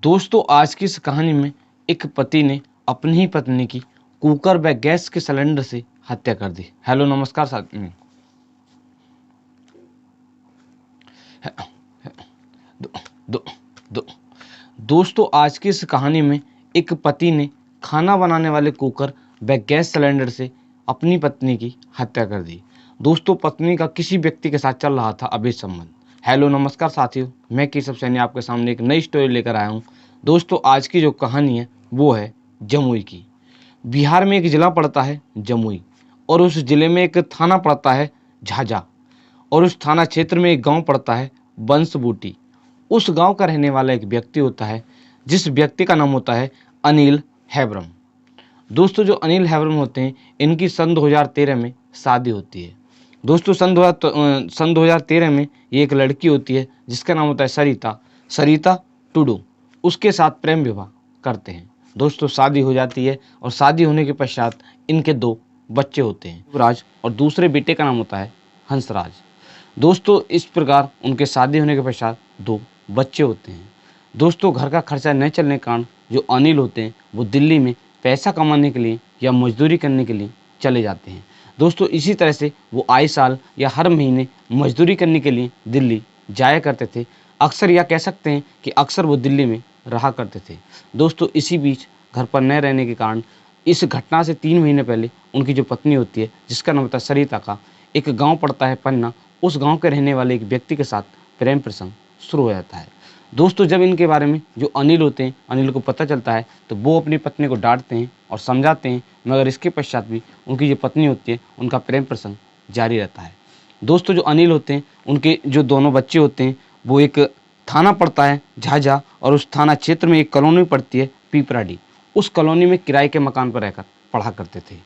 दोस्तों आज की इस कहानी में एक पति ने अपनी ही पत्नी की कुकर व गैस के सिलेंडर से हत्या कर दी। हेलो नमस्कार साथी। दो, दो, दो, दोस्तों आज की इस कहानी में एक पति ने खाना बनाने वाले कुकर व गैस सिलेंडर से अपनी पत्नी की हत्या कर दी। दोस्तों पत्नी का किसी व्यक्ति के साथ चल रहा था अवैध संबंध। हेलो नमस्कार साथियों, मैं केशव सैनी आपके सामने एक नई स्टोरी लेकर आया हूँ। दोस्तों आज की जो कहानी है वो है जमुई की। बिहार में एक जिला पड़ता है जमुई और उस जिले में एक थाना पड़ता है झाझा और उस थाना क्षेत्र में एक गांव पड़ता है बंसबूटी। उस गांव का रहने वाला एक व्यक्ति होता है जिस व्यक्ति का नाम होता है अनिल हैब्रम। दोस्तों जो अनिल हैब्रम होते हैं इनकी सन 2013 में शादी होती है। दोस्तों सन 2013 में ये एक लड़की होती है जिसका नाम होता है सरिता टुडू। उसके साथ प्रेम विवाह करते हैं। दोस्तों शादी हो जाती है और शादी होने के पश्चात इनके 2 बच्चे होते हैं, युवराज और दूसरे बेटे का नाम होता है हंसराज। दोस्तों इस प्रकार उनके शादी होने के पश्चात 2 बच्चे होते हैं। दोस्तों घर का खर्चा न चलने के कारण जो अनिल होते हैं वो दिल्ली में पैसा कमाने के लिए या मजदूरी करने के लिए चले जाते हैं। दोस्तों इसी तरह से वो आए साल या हर महीने मजदूरी करने के लिए दिल्ली जाया करते थे। अक्सर या कह सकते हैं कि अक्सर वो दिल्ली में रहा करते थे। दोस्तों इसी बीच घर पर न रहने के कारण इस घटना से 3 महीने पहले उनकी जो पत्नी होती है जिसका नाम होता है सरिता का, एक गांव पड़ता है पन्ना, उस गांव के रहने वाले एक व्यक्ति के साथ प्रेम प्रसंग शुरू हो जाता है। दोस्तों जब इनके बारे में जो अनिल होते हैं, अनिल को पता चलता है तो वो अपनी पत्नी को डांटते हैं और समझाते हैं, मगर इसके पश्चात भी उनकी जो पत्नी होती है उनका प्रेम प्रसंग जारी रहता है। दोस्तों जो अनिल होते हैं उनके जो दोनों बच्चे होते हैं वो एक थाना पड़ता है झाझा और उस थाना क्षेत्र में एक कॉलोनी पड़ती है पीपराडी। उस कॉलोनी में किराए के मकान पर रहकर पढ़ा करते थे।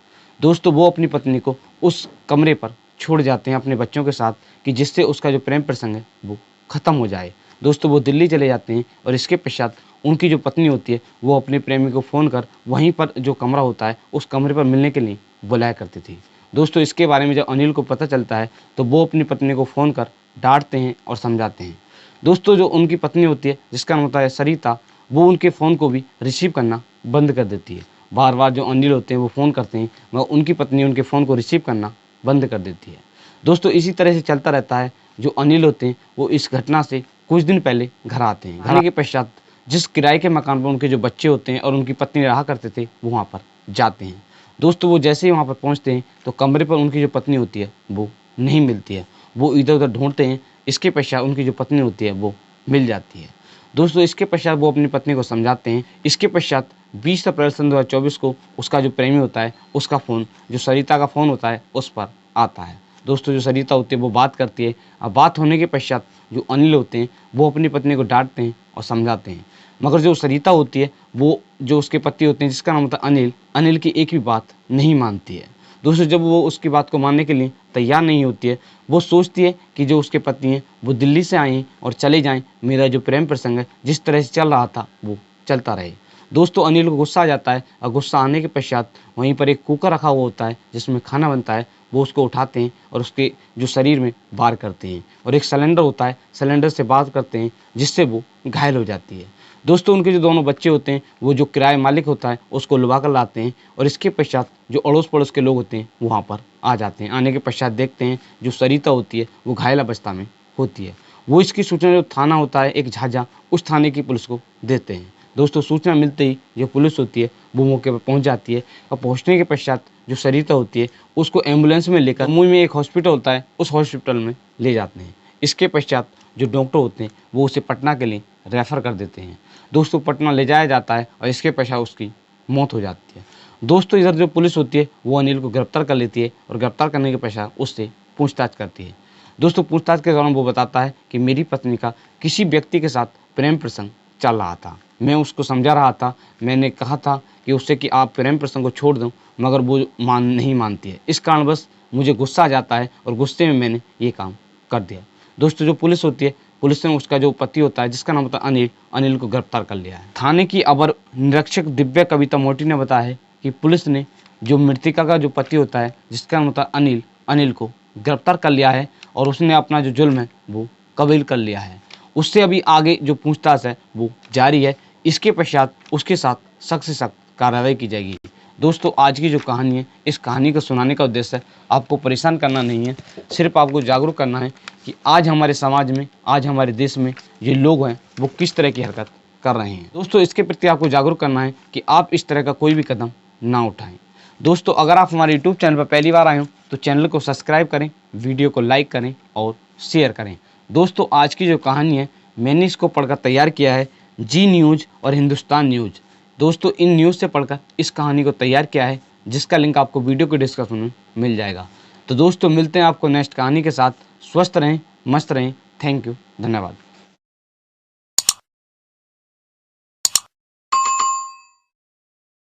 दोस्तों वो अपनी पत्नी को उस कमरे पर छोड़ जाते हैं अपने बच्चों के साथ कि जिससे उसका जो प्रेम प्रसंग है वो ख़त्म हो जाए। दोस्तों वो दिल्ली चले जाते हैं और इसके पश्चात उनकी जो पत्नी होती है वो अपने प्रेमी को फ़ोन कर वहीं पर जो कमरा होता है उस कमरे पर मिलने के लिए बुलाया करती थी। दोस्तों इसके बारे में जब अनिल को पता चलता है तो वो अपनी पत्नी को फ़ोन कर डांटते हैं और समझाते हैं। दोस्तों जो उनकी पत्नी होती है जिसका नाम होता है सरिता, वो उनके फ़ोन को भी रिसीव करना बंद कर देती है। बार बार जो अनिल होते हैं वो फ़ोन करते हैं मगर उनकी पत्नी उनके फ़ोन को रिसीव करना बंद कर देती है। दोस्तों इसी तरह से चलता रहता है। जो अनिल होते हैं वो इस घटना से कुछ दिन पहले घर आते हैं। घर के पश्चात जिस किराए के मकान पर उनके जो बच्चे होते हैं और उनकी पत्नी रहा करते थे वो वहाँ पर जाते हैं। दोस्तों वो जैसे ही वहाँ पर पहुँचते हैं तो कमरे पर उनकी जो पत्नी होती है वो नहीं मिलती है। वो इधर उधर ढूंढते हैं। इसके पश्चात उनकी जो पत्नी होती है वो मिल जाती है। दोस्तों इसके पश्चात वो अपनी पत्नी को समझाते हैं। इसके पश्चात 20 अप्रैल सन 2024 को उसका जो प्रेमी होता है उसका फ़ोन, जो सरिता का फ़ोन होता है, उस पर आता है। दोस्तों जो सरिता होती है वो बात करती है। अब बात होने के पश्चात जो अनिल होते हैं वो अपनी पत्नी को डांटते हैं और समझाते हैं, मगर जो सरिता होती है वो जो उसके पति होते हैं जिसका नाम होता है अनिल की एक भी बात नहीं मानती है। दोस्तों जब वो उसकी बात को मानने के लिए तैयार नहीं होती है, वो सोचती है कि जो उसके पति हैं वो दिल्ली से आए हैं और चले जाएं, मेरा जो प्रेम प्रसंग है जिस तरह से चल रहा था वो चलता रहे। दोस्तों अनिल को गुस्सा आ जाता है और गुस्सा आने के पश्चात वहीं पर एक कुकर रखा हुआ होता है जिसमें खाना बनता है, वो उसको उठाते हैं और उसके जो शरीर में वार करते हैं। और एक सिलेंडर होता है, सिलेंडर से बात करते हैं जिससे वो घायल हो जाती है। दोस्तों उनके जो दोनों बच्चे होते हैं वो जो किराए मालिक होता है उसको लुभा कर लाते हैं और इसके पश्चात जो अड़ोस पड़ोस के लोग होते हैं वहाँ पर आ जाते हैं। आने के पश्चात देखते हैं जो सरिता होती है वो घायल अवस्था में होती है। वो इसकी सूचना जो थाना होता है एक झाझा, उस थाने की पुलिस को देते हैं। दोस्तों सूचना मिलते ही जो पुलिस होती है वो मौके पर पहुंच जाती है और पहुंचने के पश्चात जो सरिता होती है उसको एम्बुलेंस में लेकर जमुई में एक हॉस्पिटल होता है उस हॉस्पिटल में ले जाते हैं। इसके पश्चात जो डॉक्टर होते हैं वो उसे पटना के लिए रेफ़र कर देते हैं। दोस्तों पटना ले जाया जाता है और इसके पश्चात उसकी मौत हो जाती है। दोस्तों इधर जो पुलिस होती है वो अनिल को गिरफ्तार कर लेती है और गिरफ्तार करने के पश्चात उससे पूछताछ करती है। दोस्तों पूछताछ के दौरान वो बताता है कि मेरी पत्नी का किसी व्यक्ति के साथ प्रेम प्रसंग चल रहा था। मैं उसको समझा रहा था, मैंने कहा था कि उससे कि आप प्रेम प्रसंग को छोड़ दो, मगर वो नहीं मानती है। इस कारण बस मुझे गुस्सा आ जाता है और गुस्से में मैंने ये काम कर दिया। दोस्तों जो पुलिस होती है, पुलिस ने उसका जो पति होता है जिसका नाम होता है अनिल को गिरफ्तार कर लिया है। थाने की अवर निरीक्षक दिव्या कविता मोटी ने बताया है कि पुलिस ने जो मृतिका का जो पति होता है जिसका नाम होता है अनिल को गिरफ्तार कर लिया है और उसने अपना जो जुल्म है वो कबूल कर लिया है। उससे अभी आगे जो पूछताछ है वो जारी है इसके पश्चात उसके साथ सख्त से सख्त कार्रवाई की जाएगी। दोस्तों आज की जो कहानी है, इस कहानी को सुनाने का उद्देश्य आपको परेशान करना नहीं है, सिर्फ आपको जागरूक करना है कि आज हमारे समाज में, आज हमारे देश में ये लोग हैं वो किस तरह की हरकत कर रहे हैं। दोस्तों इसके प्रति आपको जागरूक करना है कि आप इस तरह का कोई भी कदम ना उठाएं। दोस्तों अगर आप हमारे यूट्यूब चैनल पर पहली बार आए हो तो चैनल को सब्सक्राइब करें, वीडियो को लाइक करें और शेयर करें। दोस्तों आज की जो कहानी है मैंने इसको पढ़कर तैयार किया है जी न्यूज़ और हिंदुस्तान न्यूज़। दोस्तों इन न्यूज़ से पढ़कर इस कहानी को तैयार किया है, जिसका लिंक आपको वीडियो के डिस्क्रिप्शन में मिल जाएगा। तो दोस्तों मिलते हैं आपको नेक्स्ट कहानी के साथ। स्वस्थ रहें, मस्त रहें। थैंक यू, धन्यवाद।